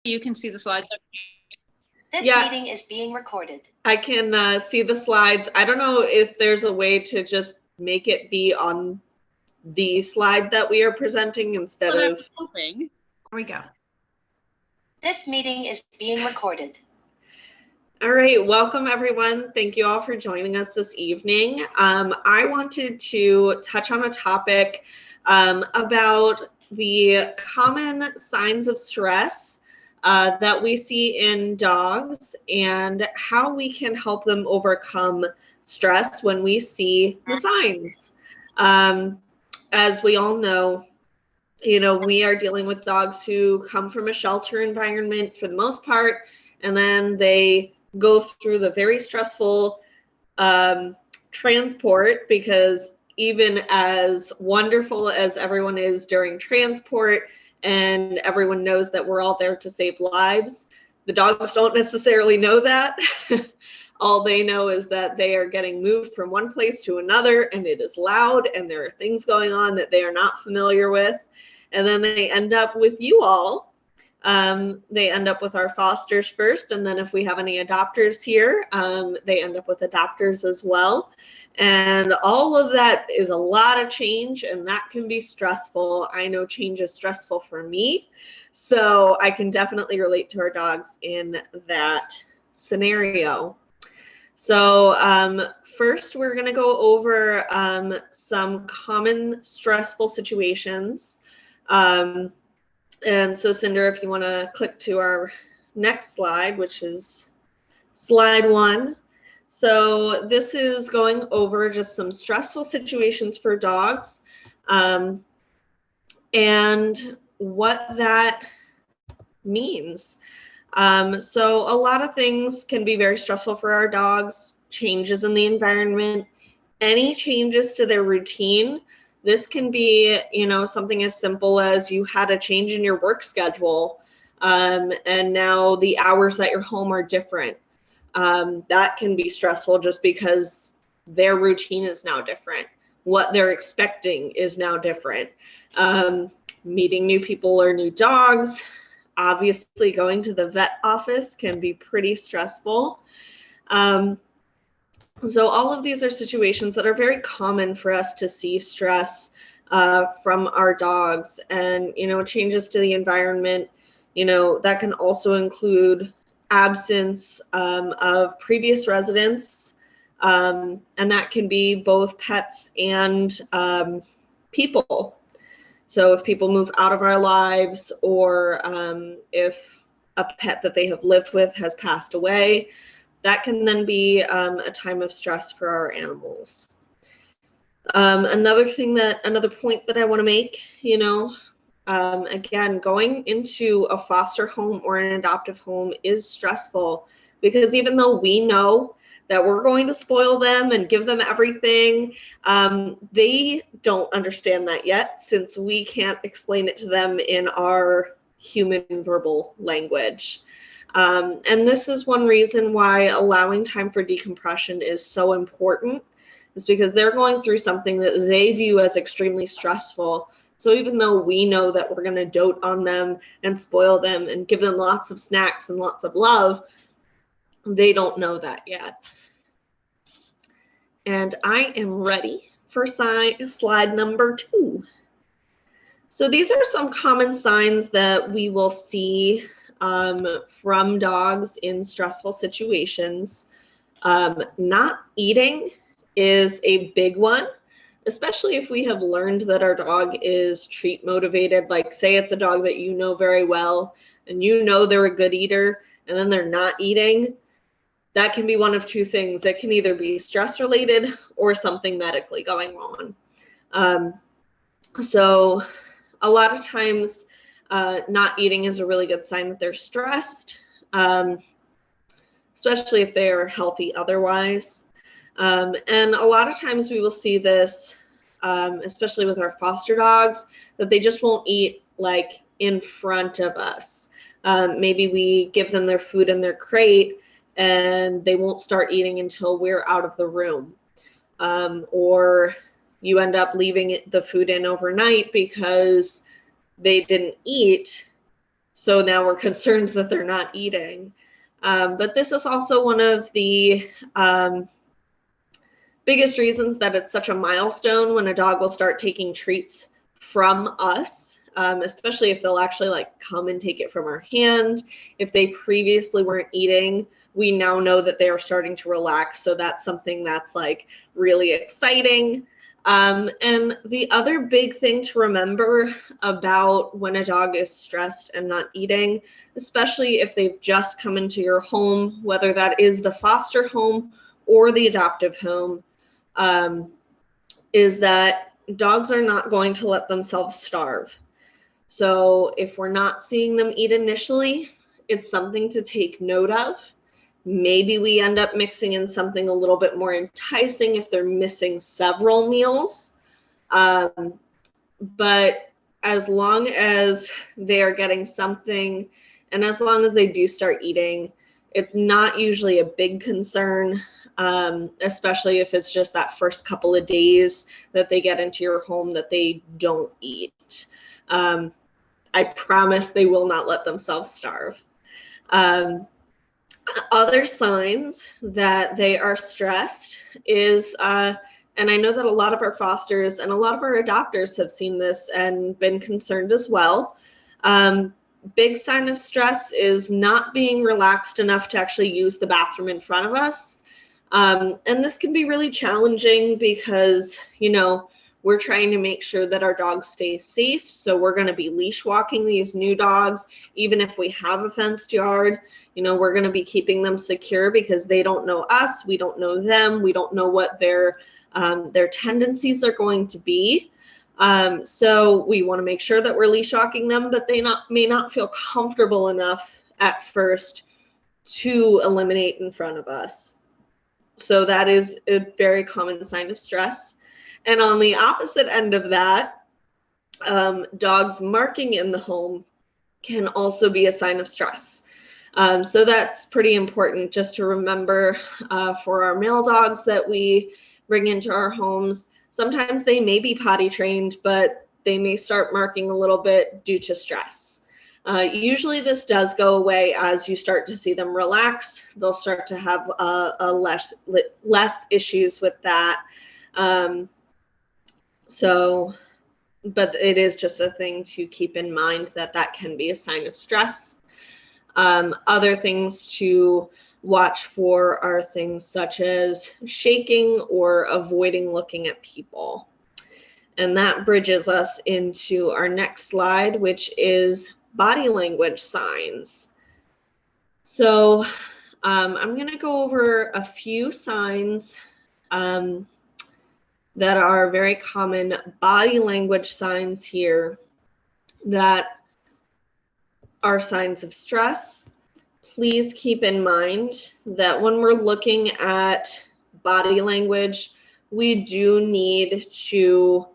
You can see the slides. This meeting is being recorded. I can see the slides. I don't know if there's a way to just make it be on the slide that we are presenting instead of. Hoping. There we go. This meeting is being recorded. All right, welcome everyone. Thank you all for joining us this evening. I wanted to touch on a topic about the common signs of stress that we see in dogs and how we can help them overcome stress when we see the signs. As we all know, we are dealing with dogs who come from a shelter environment for the most part, and then they go through the very stressful transport, because even as wonderful as everyone is during transport and everyone knows that we're all there to save lives, the dogs don't necessarily know that. All they know is that they are getting moved from one place to another, and it is loud, and there are things going on that they are not familiar with. And then they end up with you all. They end up with our fosters first, and then if we have any adopters here, they end up with adopters as well. And all of that is a lot of change, and that can be stressful. I know change is stressful for me, so I can definitely relate to our dogs in that scenario. So first, we're going to go over some common stressful situations. And so, Cinder, if you want to click to our next slide, which is slide 1. So this is going over just some stressful situations for dogs and what that means. So a lot of things can be very stressful for our dogs. Changes in the environment, any changes to their routine. This can be, something as simple as you had a change in your work schedule, and now the hours that you're home are different. That can be stressful just because their routine is now different. What they're expecting is now different. Meeting new people or new dogs. Obviously, going to the vet office can be pretty stressful. So all of these are situations that are very common for us to see stress from our dogs, and, changes to the environment, that can also include absence of previous residents, and that can be both pets and people. So if people move out of our lives, or if a pet that they have lived with has passed away, that can then be a time of stress for our animals. Another point that I want to make, again, going into a foster home or an adoptive home is stressful, because even though we know that we're going to spoil them and give them everything, they don't understand that yet, since we can't explain it to them in our human verbal language. And this is one reason why allowing time for decompression is so important, is because they're going through something that they view as extremely stressful. So even though we know that we're going to dote on them and spoil them and give them lots of snacks and lots of love, they don't know that yet. And I am ready for slide number 2. So these are some common signs that we will see from dogs in stressful situations. Not eating is a big one, especially if we have learned that our dog is treat motivated. Like, say it's a dog that you know very well and they're a good eater, and then they're not eating. That can be one of two things. It can either be stress related or something medically going on. So a lot of times not eating is a really good sign that they're stressed, especially if they are healthy otherwise. And a lot of times we will see this, especially with our foster dogs, that they just won't eat like in front of us. Maybe we give them their food in their crate and they won't start eating until we're out of the room. Or you end up leaving the food in overnight because they didn't eat So now we're concerned that they're not eating. But this is also one of the biggest reasons that it's such a milestone when a dog will start taking treats from us, especially if they'll actually like come and take it from our hand. If they previously weren't eating, we now know that they are starting to relax. So that's something that's like really exciting. And the other big thing to remember about when a dog is stressed and not eating, especially if they've just come into your home, whether that is the foster home or the adoptive home, is that dogs are not going to let themselves starve. So if we're not seeing them eat initially, it's something to take note of. Maybe we end up mixing in something a little bit more enticing if they're missing several meals. But as long as they are getting something, and as long as they do start eating, it's not usually a big concern, especially if it's just that first couple of days that they get into your home that they don't eat. I promise they will not let themselves starve. Other signs that they are stressed is, and I know that a lot of our fosters and a lot of our adopters have seen this and been concerned as well. Big sign of stress is not being relaxed enough to actually use the bathroom in front of us. And this can be really challenging because, you know, we're trying to make sure that our dogs stay safe. So we're going to be leash walking these new dogs. Even if we have a fenced yard, you know, we're going to be keeping them secure because they don't know us. We don't know them. We don't know what their tendencies are going to be. So we want to make sure that we're leash walking them, but they may not feel comfortable enough at first to eliminate in front of us. So that is a very common sign of stress. And on the opposite end of that, dogs marking in the home can also be a sign of stress. So that's pretty important just to remember for our male dogs that we bring into our homes. Sometimes they may be potty trained, but they may start marking a little bit due to stress. Usually this does go away as you start to see them relax. They'll start to have less issues with that. But it is just a thing to keep in mind that can be a sign of stress. Other things to watch for are things such as shaking or avoiding looking at people. And that bridges us into our next slide, which is body language signs. So I'm going to go over a few signs that are very common body language signs here that are signs of stress. Please keep in mind that when we're looking at body language, we do need to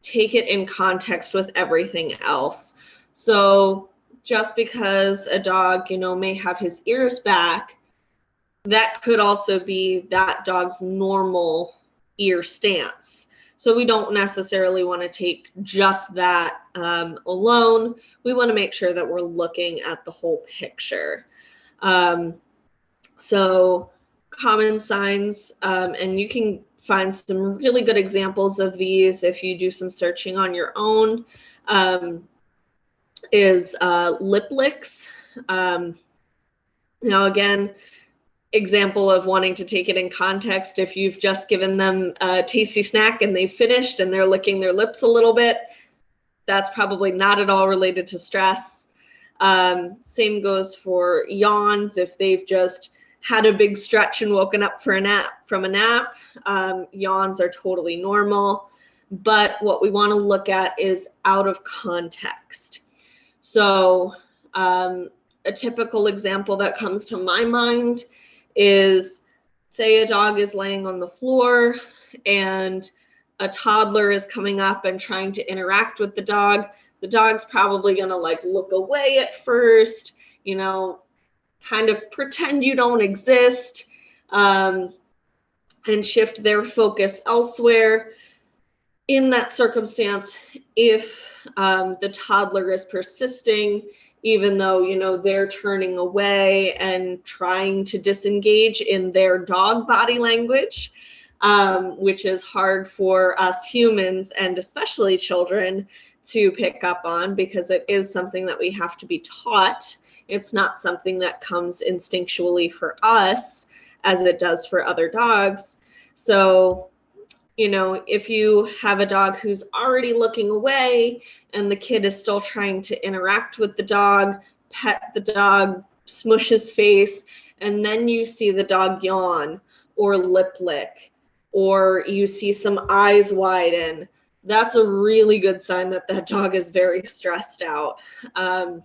take it in context with everything else. So just because a dog, you know, may have his ears back, that could also be that dog's normal ear stance. So we don't necessarily want to take just that alone. We want to make sure that we're looking at the whole picture. So common signs, and you can find some really good examples of these if you do some searching on your own, is lip licks. Now again, example of wanting to take it in context, if you've just given them a tasty snack and they've finished and they're licking their lips a little bit, that's probably not at all related to stress. Same goes for yawns. If they've just had a big stretch and woken up from a nap, yawns are totally normal. But what we want to look at is out of context. So a typical example that comes to my mind is, say a dog is laying on the floor and a toddler is coming up and trying to interact with the dog. The dog's probably going to like look away at first, you know, kind of pretend you don't exist, and shift their focus elsewhere. In that circumstance, if the toddler is persisting even though, you know, they're turning away and trying to disengage in their dog body language, which is hard for us humans and especially children to pick up on, because it is something that we have to be taught. It's not something that comes instinctually for us as it does for other dogs. So, you know, if you have a dog who's already looking away and the kid is still trying to interact with the dog, pet the dog, smush his face, and then you see the dog yawn or lip lick, or you see some eyes widen, that's a really good sign that that dog is very stressed out. And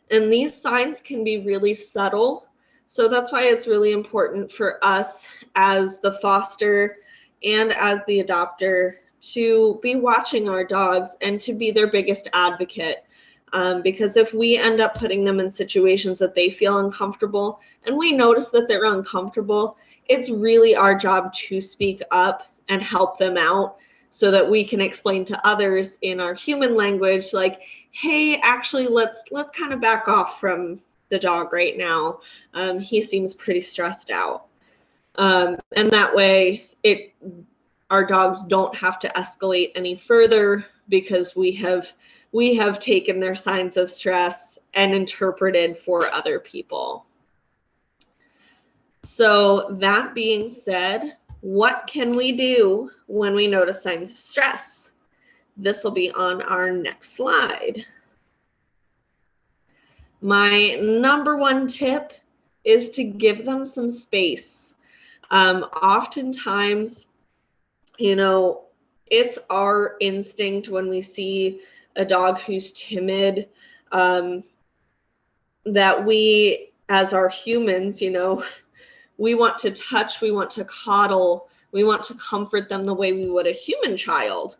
these signs can be really subtle. So that's why it's really important for us as the foster and as the adopter to be watching our dogs and to be their biggest advocate. Because if we end up putting them in situations that they feel uncomfortable and we notice that they're uncomfortable, it's really our job to speak up and help them out so that we can explain to others in our human language, like, hey, actually, let's kind of back off from the dog right now. He seems pretty stressed out. And that way our dogs don't have to escalate any further, because we have taken their signs of stress and interpreted for other people. So that being said, what can we do when we notice signs of stress? This will be on our next slide. My number one tip is to give them some space. Oftentimes, you know, it's our instinct when we see a dog who's timid, that we, as our humans, you know, we want to touch, we want to coddle, we want to comfort them the way we would a human child.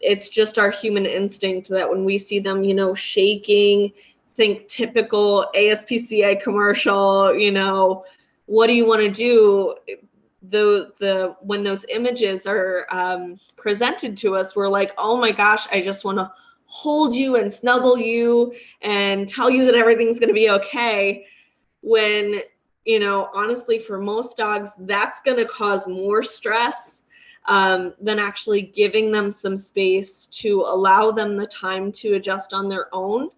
It's just our human instinct that when we see them, you know, shaking, think typical ASPCA commercial, you know, what do you want to do? When those images are presented to us, we're like, oh my gosh, I just want to hold you and snuggle you and tell you that everything's going to be okay. When, you know, honestly, for most dogs, that's going to cause more stress than actually giving them some space to allow them the time to adjust on their own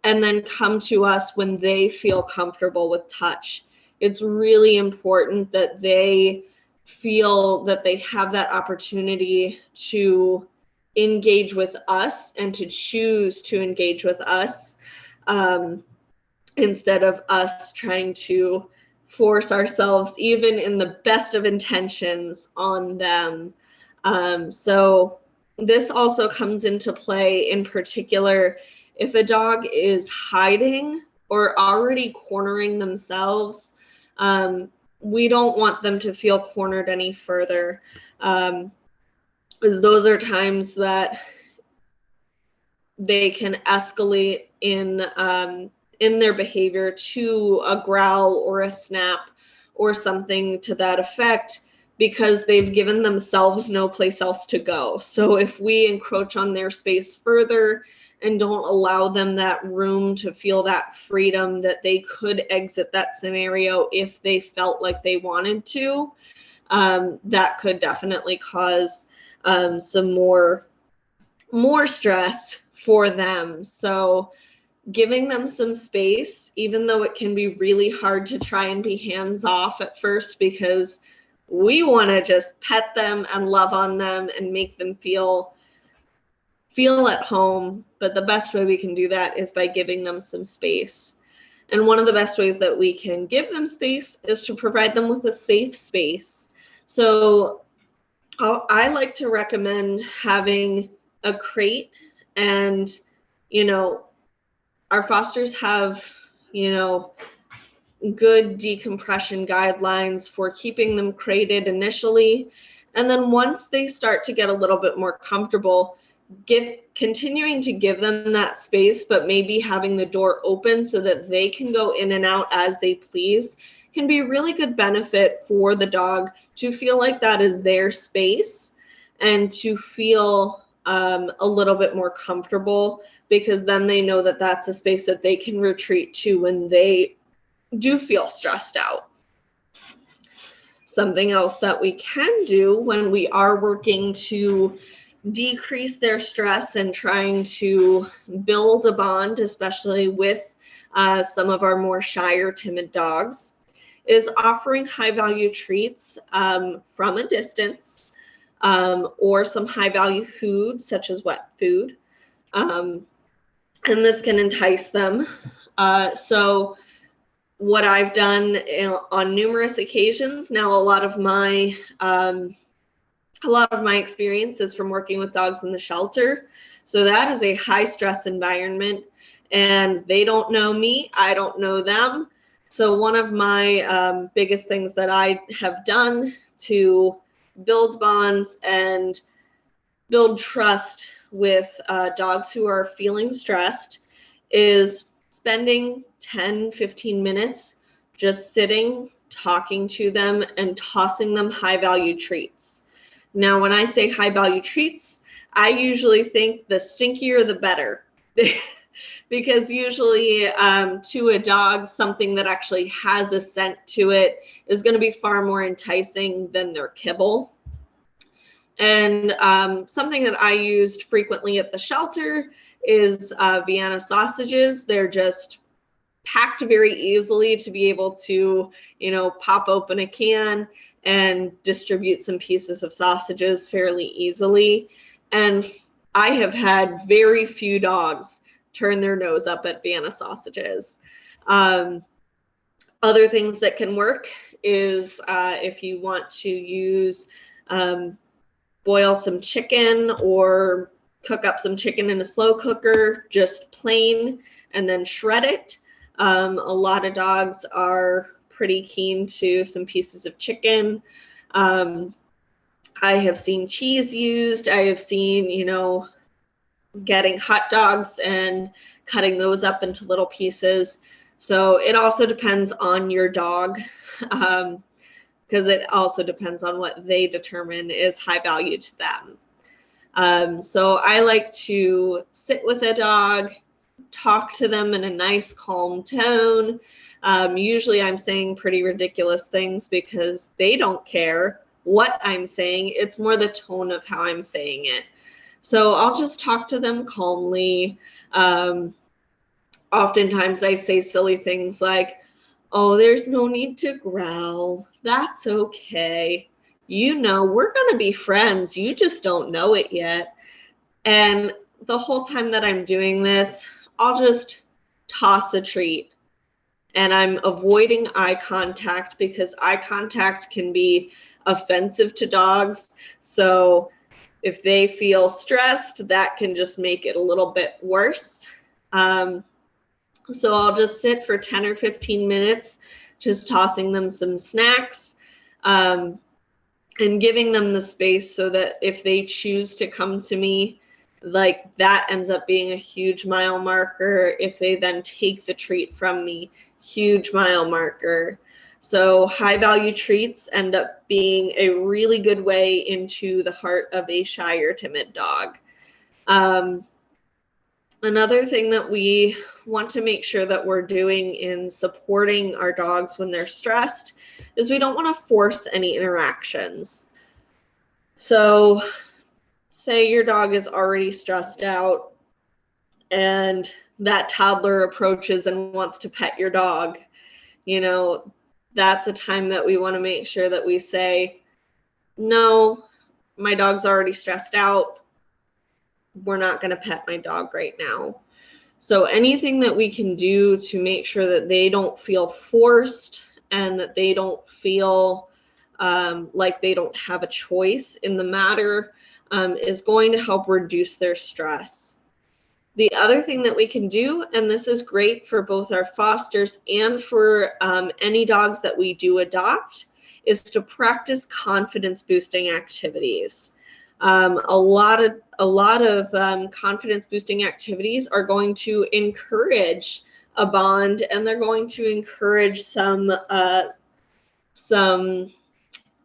and then come to us when they feel comfortable with touch. It's really important that they feel that they have that opportunity to engage with us and to choose to engage with us, instead of us trying to force ourselves, even in the best of intentions, on them. So this also comes into play in particular if a dog is hiding or already cornering themselves. We don't want them to feel cornered any further, because those are times that they can escalate in their behavior to a growl or a snap or something to that effect, because they've given themselves no place else to go. So if we encroach on their space further and don't allow them that room to feel that freedom that they could exit that scenario if they felt like they wanted to, that could definitely cause some more stress for them. So giving them some space, even though it can be really hard to try and be hands off at first, because we want to just pet them and love on them and make them feel at home. But the best way we can do that is by giving them some space. And one of the best ways that we can give them space is to provide them with a safe space. So I like to recommend having a crate, and, you know, our fosters have, you know, good decompression guidelines for keeping them crated initially. And then once they start to get a little bit more comfortable, continuing to give them that space, but maybe having the door open so that they can go in and out as they please, can be a really good benefit for the dog to feel like that is their space and to feel a little bit more comfortable because then they know that that's a space that they can retreat to when they do feel stressed out. Something else that we can do when we are working to decrease their stress and trying to build a bond, especially with some of our more shy or timid dogs, is offering high value treats from a distance, or some high value food such as wet food. And this can entice them. So what I've done on numerous occasions, now a lot of my experience is from working with dogs in the shelter. So that is a high stress environment, and they don't know me, I don't know them. So one of my biggest things that I have done to build bonds and build trust with dogs who are feeling stressed is spending 10-15 minutes just sitting, talking to them, and tossing them high value treats. Now, when I say high value treats, I usually think the stinkier the better. Because usually to a dog, something that actually has a scent to it is going to be far more enticing than their kibble. And something that I used frequently at the shelter is Vienna sausages. They're just packed very easily to be able to, pop open a can and distribute some pieces of sausages fairly easily. And I have had very few dogs turn their nose up at Vienna sausages. Other things that can work is if you want to use boil some chicken or cook up some chicken in a slow cooker, just plain, and then shred it. A lot of dogs are pretty keen to some pieces of chicken. I have seen cheese used. I have seen, getting hot dogs and cutting those up into little pieces. So it also depends on your dog, because it also depends on what they determine is high value to them. So I like to sit with a dog, talk to them in a nice, calm tone. Usually I'm saying pretty ridiculous things because they don't care what I'm saying. It's more the tone of how I'm saying it. So I'll just talk to them calmly. Oftentimes I say silly things like, "Oh, there's no need to growl. That's okay. We're going to be friends. You just don't know it yet." And the whole time that I'm doing this, I'll just toss a treat. And I'm avoiding eye contact because eye contact can be offensive to dogs. So if they feel stressed, that can just make it a little bit worse. So I'll just sit for 10 or 15 minutes, just tossing them some snacks, and giving them the space so that if they choose to come to me, like that ends up being a huge mile marker. If they then take the treat from me, huge mile marker. So high value treats end up being a really good way into the heart of a shy or timid dog. Another thing that we want to make sure that we're doing in supporting our dogs when they're stressed is we don't want to force any interactions. So say your dog is already stressed out and that toddler approaches and wants to pet your dog. That's a time that we want to make sure that we say, "No, my dog's already stressed out. We're not going to pet my dog right now." So anything that we can do to make sure that they don't feel forced and that they don't feel like they don't have a choice in the matter is going to help reduce their stress. The other thing that we can do, and this is great for both our fosters and for any dogs that we do adopt, is to practice confidence boosting activities. A lot of confidence boosting activities are going to encourage a bond, and they're going to encourage some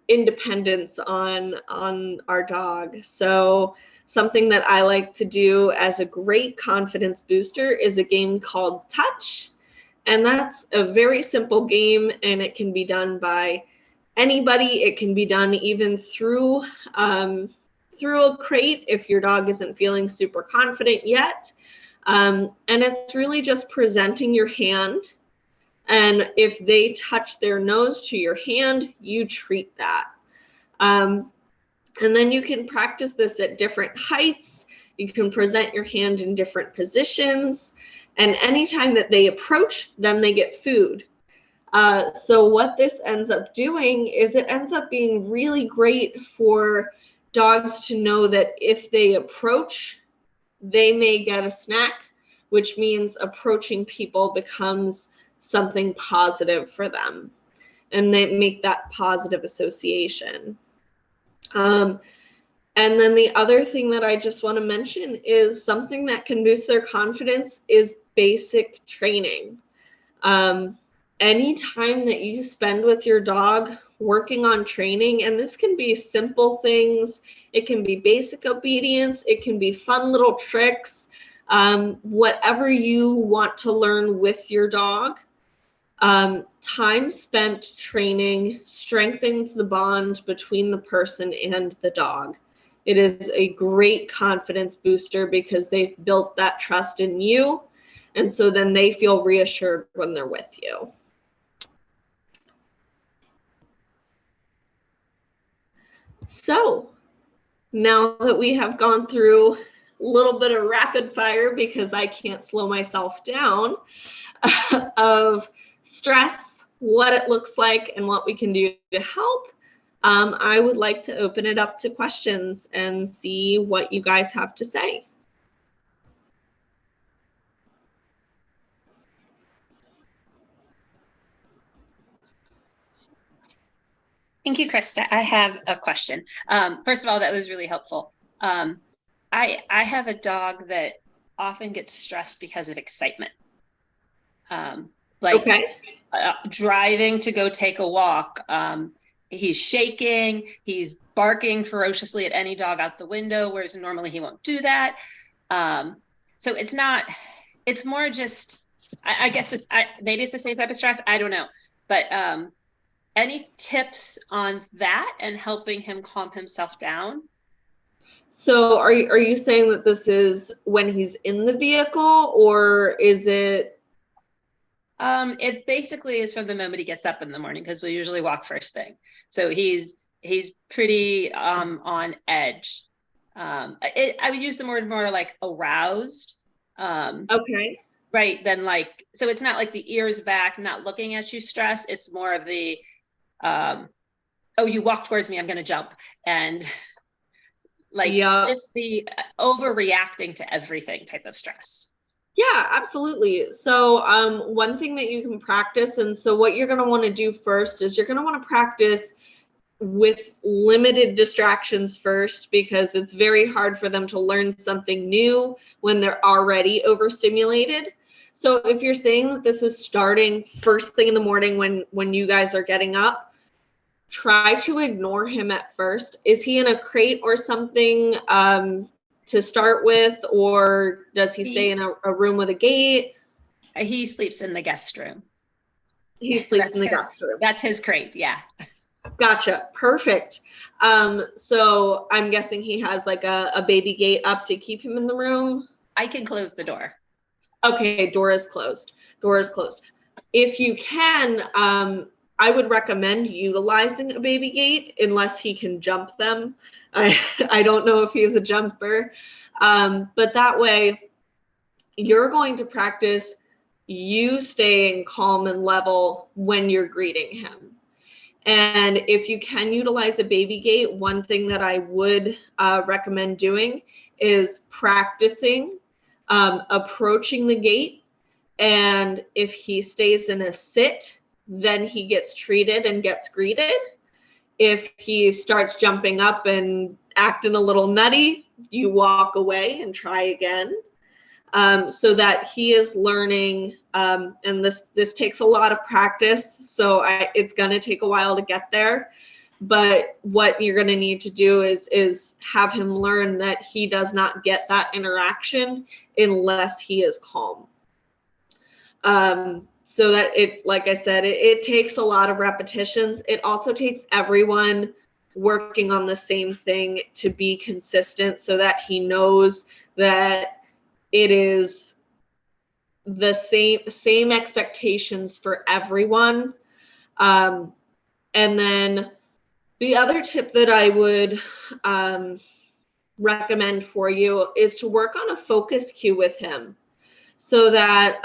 independence on our dog. So something that I like to do as a great confidence booster is a game called Touch. And that's a very simple game, and it can be done by anybody. It can be done even through a crate if your dog isn't feeling super confident yet. And it's really just presenting your hand. And if they touch their nose to your hand, you treat that. And then you can practice this at different heights. You can present your hand in different positions. And anytime that they approach, then they get food. So what this ends up doing is it ends up being really great for dogs to know that if they approach, they may get a snack, which means approaching people becomes something positive for them. And they make that positive association. And then the other thing that I just want to mention is something that can boost their confidence is basic training. Any time that you spend with your dog working on training, and this can be simple things, it can be basic obedience, it can be fun little tricks, whatever you want to learn with your dog. Time spent training strengthens the bond between the person and the dog. It is a great confidence booster because they've built that trust in you. And so then they feel reassured when they're with you. So now that we have gone through a little bit of rapid fire, because I can't slow myself down, of stress, what it looks like, and what we can do to help, I would like to open it up to questions and see what you guys have to say. Thank you, Krista. I have a question. First of all, that was really helpful. I have a dog that often gets stressed because of excitement. Driving to go take a walk. He's shaking, he's barking ferociously at any dog out the window, whereas normally he won't do that. So it's more just, I guess maybe it's the same type of stress, I don't know. But any tips on that and helping him calm himself down? So are you saying that this is when he's in the vehicle, or is it? It basically is from the moment he gets up in the morning, because we usually walk first thing. So he's pretty on edge. I would use the word more like aroused. Okay. Right. Then so it's not like the ears back, not looking at you stress. It's more of the, oh, you walk towards me, I'm going to jump. And just the overreacting to everything type of stress. Yeah, absolutely. So one thing that you can practice, and so what you're going to want to do first is you're going to want to practice with limited distractions first, because it's very hard for them to learn something new when they're already overstimulated. So if you're saying that this is starting first thing in the morning when you guys are getting up, try to ignore him at first. Is he in a crate or something to start with, or does he stay in a room with a gate? He sleeps in the guest room. He sleeps in the guest room. That's his crate, yeah. Gotcha. Perfect. So I'm guessing he has like a baby gate up to keep him in the room. I can close the door. Okay, door is closed. Door is closed. If you can, I would recommend utilizing a baby gate unless he can jump them. I don't know if he's a jumper, but that way you're going to practice you staying calm and level when you're greeting him. And if you can utilize a baby gate, one thing that I would recommend doing is practicing approaching the gate. And if he stays in a sit, then he gets treated and gets greeted. If he starts jumping up and acting a little nutty, you walk away and try again. So that he is learning, and this takes a lot of practice, so it's going to take a while to get there, But what you're going to need to do is have him learn that he does not get that interaction unless he is calm. So that it, like I said, it takes a lot of repetitions. It also takes everyone working on the same thing to be consistent so that he knows that it is the same expectations for everyone. And then the other tip that I would recommend for you is to work on a focus cue with him so that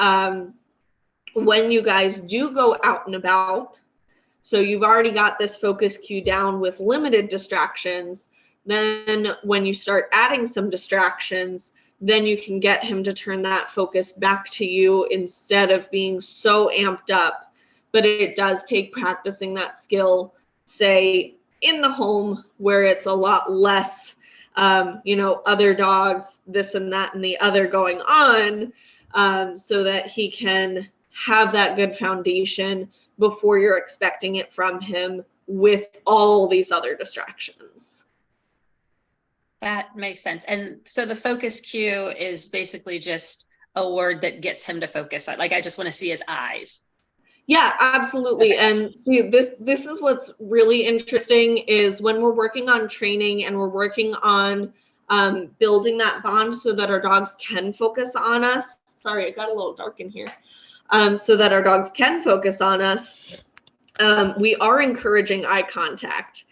when you guys do go out and about, so you've already got this focus cue down with limited distractions, then when you start adding some distractions, then you can get him to turn that focus back to you instead of being so amped up. But it does take practicing that skill, say, in the home where it's a lot less, other dogs, this and that and the other going on, so that he can have that good foundation before you're expecting it from him with all these other distractions. That makes sense. And so the focus cue is basically just a word that gets him to focus. Like, I just want to see his eyes. Yeah, absolutely. Okay. And see, this is what's really interesting is when we're working on training and we're working on building that bond so that our dogs can focus on us. Sorry, it got a little dark in here. So that our dogs can focus on us, we are encouraging eye contact,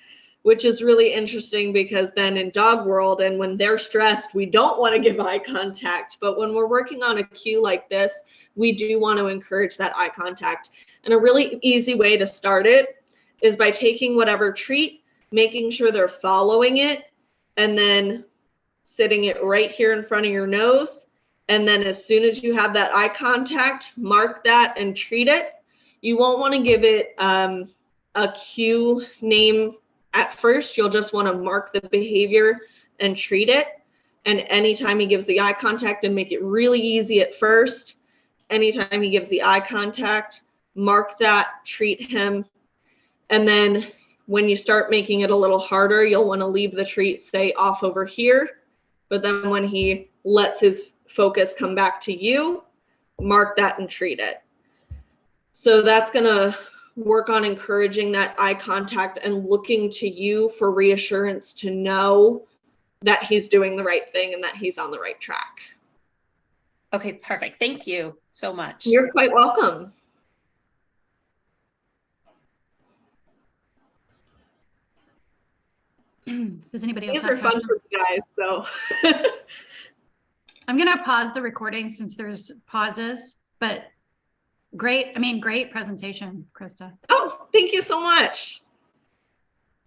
which is really interesting because then in dog world and when they're stressed, we don't want to give eye contact. But when we're working on a cue like this, we do want to encourage that eye contact. And a really easy way to start it is by taking whatever treat, making sure they're following it, and then sitting it right here in front of your nose. And then as soon as you have that eye contact, mark that and treat it. You won't want to give it a cue name at first. You'll just want to mark the behavior and treat it. And anytime he gives the eye contact, and make it really easy at first, anytime he gives the eye contact, mark that, treat him. And then when you start making it a little harder, you'll want to leave the treat, say, off over here. But then when he lets his focus come back to you, mark that and treat it. So that's going to work on encouraging that eye contact and looking to you for reassurance to know that he's doing the right thing and that he's on the right track. Okay, perfect. Thank you so much. You're quite welcome. Does anybody else These have are fun questions? for you guys, so. I'm going to pause the recording since there's pauses, but great presentation, Krista. Oh, thank you so much.